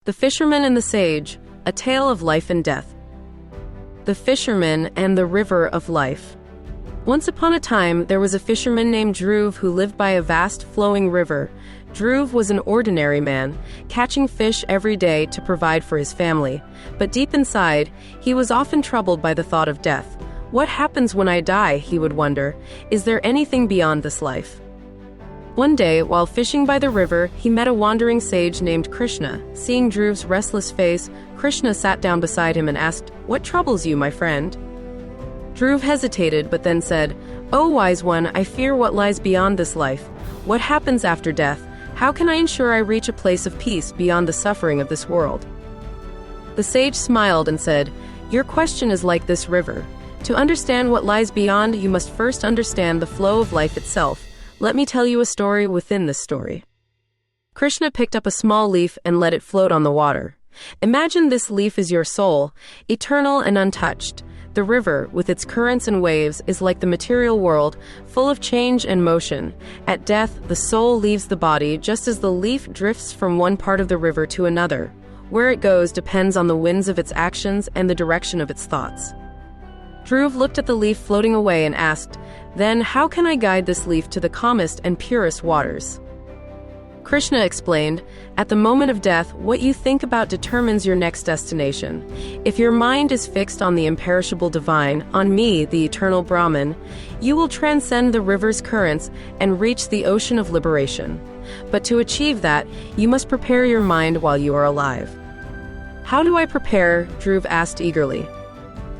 The Fisherman and the Sage, a tale of life and death. The Fisherman and the River of Life. Once upon a time, there was a fisherman named Dhruv who lived by a vast flowing river. Dhruv was an ordinary man, catching fish every day to provide for his family. But deep inside, he was often troubled by the thought of death. What happens when I die, he would wonder. Is there anything beyond this life? One day, while fishing by the river, he met a wandering sage named Krishna. Seeing Dhruv's restless face, Krishna sat down beside him and asked, "What troubles you, my friend?" Dhruv hesitated, but then said, "O wise one, I fear what lies beyond this life. What happens after death? How can I ensure I reach a place of peace beyond the suffering of this world?" The sage smiled and said, "Your question is like this river. To understand what lies beyond, you must first understand the flow of life itself. Let me tell you a story within this story." Krishna picked up a small leaf and let it float on the water. Imagine this leaf is your soul, eternal and untouched. The river, with its currents and waves, is like the material world, full of change and motion. At death, the soul leaves the body just as the leaf drifts from one part of the river to another. Where it goes depends on the winds of its actions and the direction of its thoughts. Dhruv looked at the leaf floating away and asked, "Then how can I guide this leaf to the calmest and purest waters?" Krishna explained, "At the moment of death, what you think about determines your next destination. If your mind is fixed on the imperishable divine, on me, the eternal Brahman, you will transcend the river's currents and reach the ocean of liberation. But to achieve that, you must prepare your mind while you are alive." "How do I prepare?" Dhruv asked eagerly.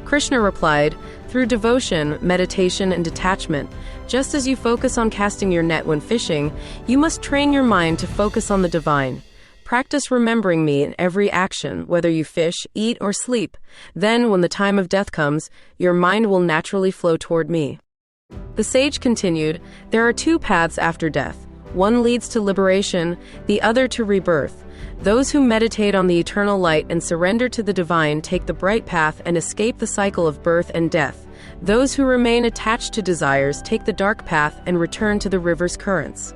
Krishna replied, "Through devotion, meditation, and detachment. Just as you focus on casting your net when fishing, you must train your mind to focus on the divine. Practice remembering me in every action, whether you fish, eat, or sleep. Then, when the time of death comes, your mind will naturally flow toward me." The sage continued, "There are two paths after death. One leads to liberation, the other to rebirth. Those who meditate on the eternal light and surrender to the divine take the bright path and escape the cycle of birth and death. Those who remain attached to desires take the dark path and return to the river's currents."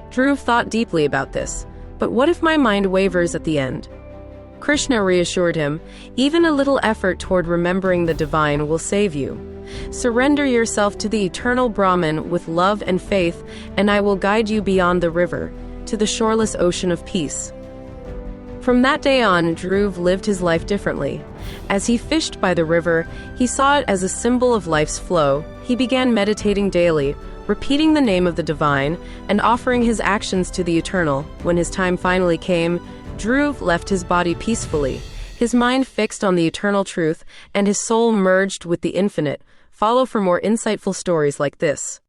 Dhruv thought deeply about this. But what if my mind wavers at the end? Krishna reassured him, "Even a little effort toward remembering the divine will save you. Surrender yourself to the eternal Brahman with love and faith, and I will guide you beyond the river, to the shoreless ocean of peace." From that day on, Dhruv lived his life differently. As he fished by the river, he saw it as a symbol of life's flow. He began meditating daily, repeating the name of the divine, and offering his actions to the eternal. When his time finally came, Dhruv left his body peacefully, his mind fixed on the eternal truth, and his soul merged with the infinite. Follow for more insightful stories like this.